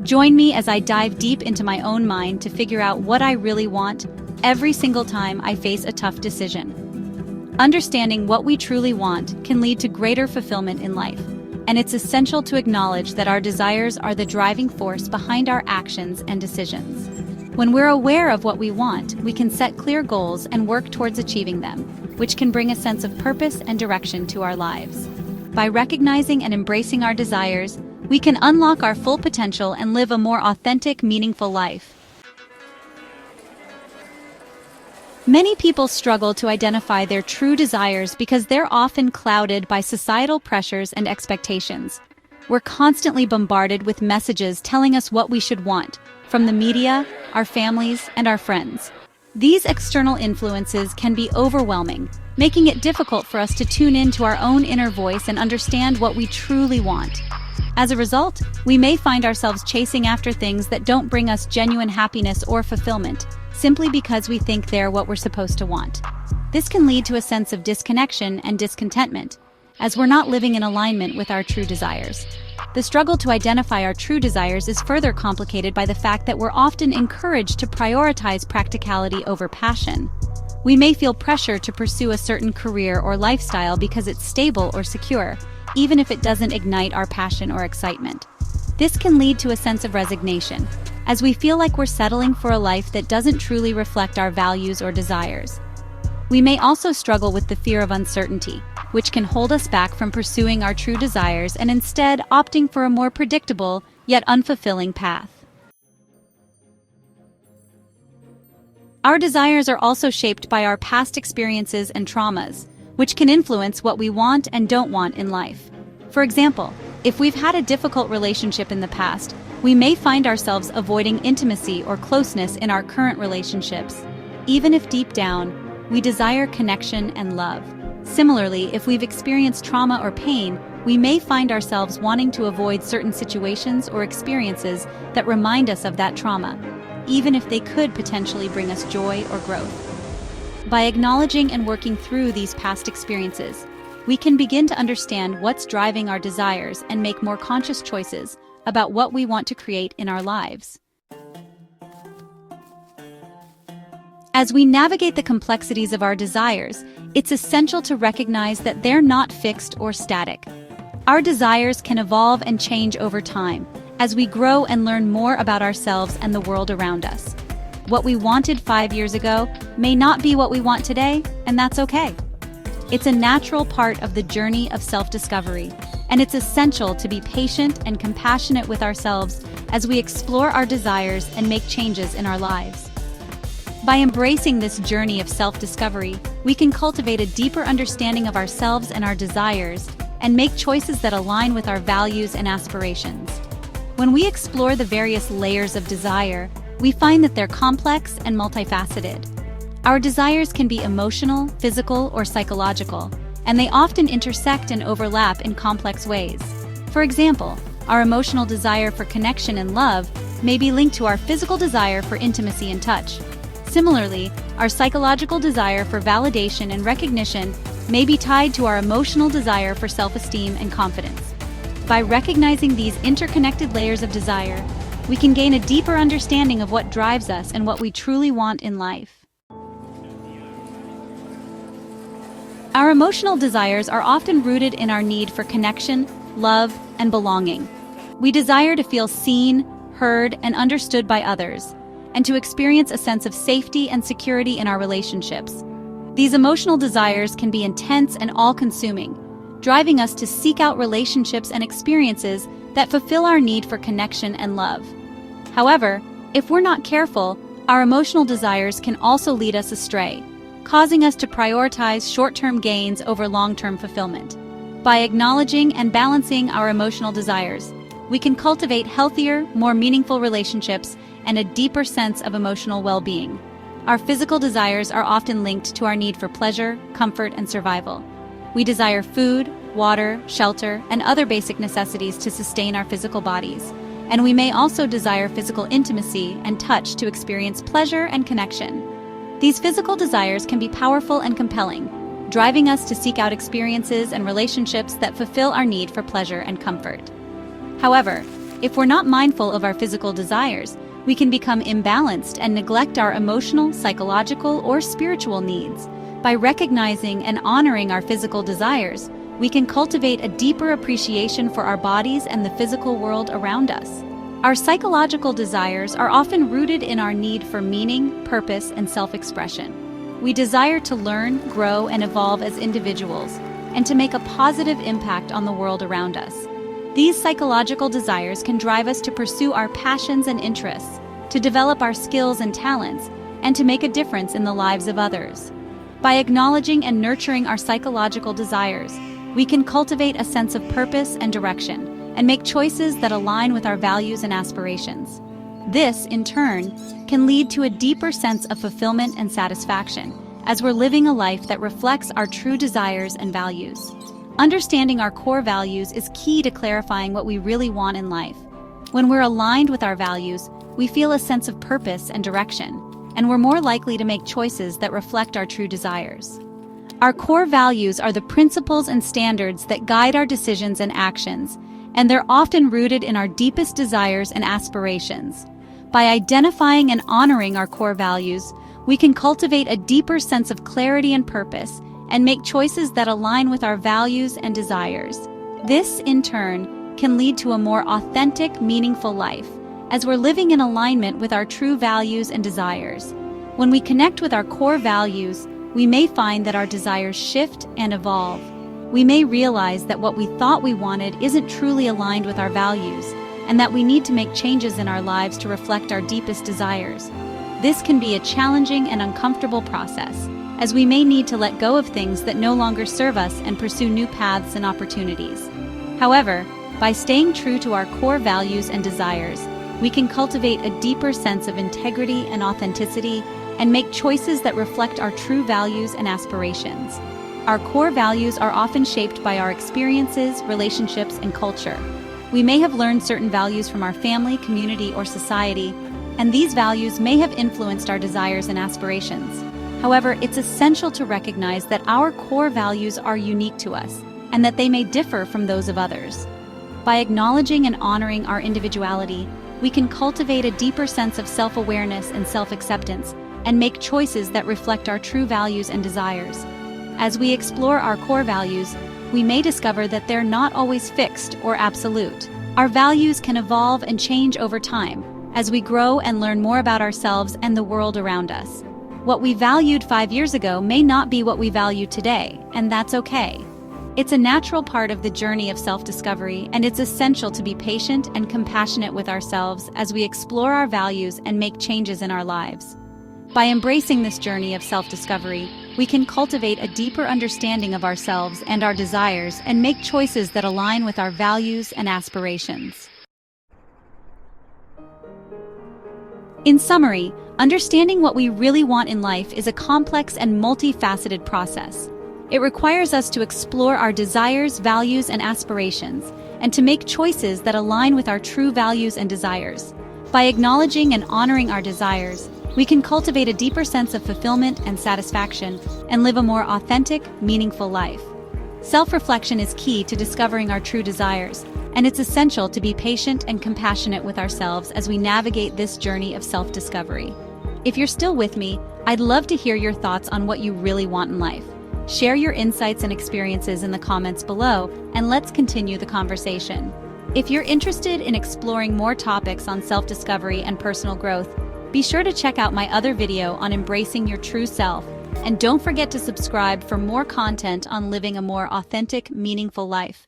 Join me as I dive deep into my own mind to figure out what I really want every single time I face a tough decision. Understanding what we truly want can lead to greater fulfillment in life, and it's essential to acknowledge that our desires are the driving force behind our actions and decisions. When we're aware of what we want, we can set clear goals and work towards achieving them, which can bring a sense of purpose and direction to our lives. By recognizing and embracing our desires, we can unlock our full potential and live a more authentic, meaningful life. Many people struggle to identify their true desires because they're often clouded by societal pressures and expectations. We're constantly bombarded with messages telling us what we should want, from the media, our families, and our friends. These external influences can be overwhelming, making it difficult for us to tune into our own inner voice and understand what we truly want. As a result, we may find ourselves chasing after things that don't bring us genuine happiness or fulfillment, simply because we think they're what we're supposed to want. This can lead to a sense of disconnection and discontentment, as we're not living in alignment with our true desires. The struggle to identify our true desires is further complicated by the fact that we're often encouraged to prioritize practicality over passion. We may feel pressure to pursue a certain career or lifestyle because it's stable or secure, even if it doesn't ignite our passion or excitement. This can lead to a sense of resignation, as we feel like we're settling for a life that doesn't truly reflect our values or desires. We may also struggle with the fear of uncertainty, which can hold us back from pursuing our true desires and instead opting for a more predictable, yet unfulfilling path. Our desires are also shaped by our past experiences and traumas, which can influence what we want and don't want in life. For example, if we've had a difficult relationship in the past, we may find ourselves avoiding intimacy or closeness in our current relationships, even if deep down, we desire connection and love. Similarly, if we've experienced trauma or pain, we may find ourselves wanting to avoid certain situations or experiences that remind us of that trauma, even if they could potentially bring us joy or growth. By acknowledging and working through these past experiences, we can begin to understand what's driving our desires and make more conscious choices about what we want to create in our lives. As we navigate the complexities of our desires, it's essential to recognize that they're not fixed or static. Our desires can evolve and change over time as we grow and learn more about ourselves and the world around us. What we wanted 5 years ago may not be what we want today, and that's okay. It's a natural part of the journey of self-discovery, and it's essential to be patient and compassionate with ourselves as we explore our desires and make changes in our lives. By embracing this journey of self-discovery, we can cultivate a deeper understanding of ourselves and our desires, and make choices that align with our values and aspirations. When we explore the various layers of desire, we find that they're complex and multifaceted. Our desires can be emotional, physical, or psychological, and they often intersect and overlap in complex ways. For example, our emotional desire for connection and love may be linked to our physical desire for intimacy and touch. Similarly, our psychological desire for validation and recognition may be tied to our emotional desire for self-esteem and confidence. By recognizing these interconnected layers of desire, we can gain a deeper understanding of what drives us and what we truly want in life. Our emotional desires are often rooted in our need for connection, love, and belonging. We desire to feel seen, heard, and understood by others, and to experience a sense of safety and security in our relationships. These emotional desires can be intense and all-consuming, driving us to seek out relationships and experiences that fulfill our need for connection and love. However, if we're not careful, our emotional desires can also lead us astray, causing us to prioritize short-term gains over long-term fulfillment. By acknowledging and balancing our emotional desires, we can cultivate healthier, more meaningful relationships and a deeper sense of emotional well-being. Our physical desires are often linked to our need for pleasure, comfort, and survival. We desire food, water, shelter, and other basic necessities to sustain our physical bodies. And we may also desire physical intimacy and touch to experience pleasure and connection. These physical desires can be powerful and compelling, driving us to seek out experiences and relationships that fulfill our need for pleasure and comfort. However, If we're not mindful of our physical desires, we can become imbalanced and neglect our emotional, psychological, or spiritual needs. By recognizing and honoring our physical desires, we can cultivate a deeper appreciation for our bodies and the physical world around us. Our psychological desires are often rooted in our need for meaning, purpose, and self-expression. We desire to learn, grow, and evolve as individuals, and to make a positive impact on the world around us. These psychological desires can drive us to pursue our passions and interests, to develop our skills and talents, and to make a difference in the lives of others. By acknowledging and nurturing our psychological desires, we can cultivate a sense of purpose and direction, and make choices that align with our values and aspirations. This, in turn, can lead to a deeper sense of fulfillment and satisfaction, as we're living a life that reflects our true desires and values. Understanding our core values is key to clarifying what we really want in life. When we're aligned with our values, we feel a sense of purpose and direction, and we're more likely to make choices that reflect our true desires. Our core values are the principles and standards that guide our decisions and actions, and they're often rooted in our deepest desires and aspirations. By identifying and honoring our core values, we can cultivate a deeper sense of clarity and purpose, and make choices that align with our values and desires. This, in turn, can lead to a more authentic, meaningful life, as we're living in alignment with our true values and desires. When we connect with our core values, we may find that our desires shift and evolve. We may realize that what we thought we wanted isn't truly aligned with our values, and that we need to make changes in our lives to reflect our deepest desires. This can be a challenging and uncomfortable process, as we may need to let go of things that no longer serve us and pursue new paths and opportunities. However, by staying true to our core values and desires, we can cultivate a deeper sense of integrity and authenticity, and make choices that reflect our true values and aspirations. Our core values are often shaped by our experiences, relationships, and culture. We may have learned certain values from our family, community, or society, and these values may have influenced our desires and aspirations. However, it's essential to recognize that our core values are unique to us, and that they may differ from those of others. By acknowledging and honoring our individuality, we can cultivate a deeper sense of self-awareness and self-acceptance, and make choices that reflect our true values and desires. As we explore our core values, we may discover that they're not always fixed or absolute. Our values can evolve and change over time, as we grow and learn more about ourselves and the world around us. What we valued 5 years ago may not be what we value today, and that's okay. It's a natural part of the journey of self-discovery, and it's essential to be patient and compassionate with ourselves as we explore our values and make changes in our lives. By embracing this journey of self-discovery, we can cultivate a deeper understanding of ourselves and our desires, and make choices that align with our values and aspirations. In summary, understanding what we really want in life is a complex and multifaceted process. It requires us to explore our desires, values, and aspirations, and to make choices that align with our true values and desires. By acknowledging and honoring our desires, we can cultivate a deeper sense of fulfillment and satisfaction, and live a more authentic, meaningful life. Self-reflection is key to discovering our true desires, and it's essential to be patient and compassionate with ourselves as we navigate this journey of self-discovery. If you're still with me, I'd love to hear your thoughts on what you really want in life. Share your insights and experiences in the comments below, and let's continue the conversation. If you're interested in exploring more topics on self-discovery and personal growth, be sure to check out my other video on embracing your true self, and don't forget to subscribe for more content on living a more authentic, meaningful life.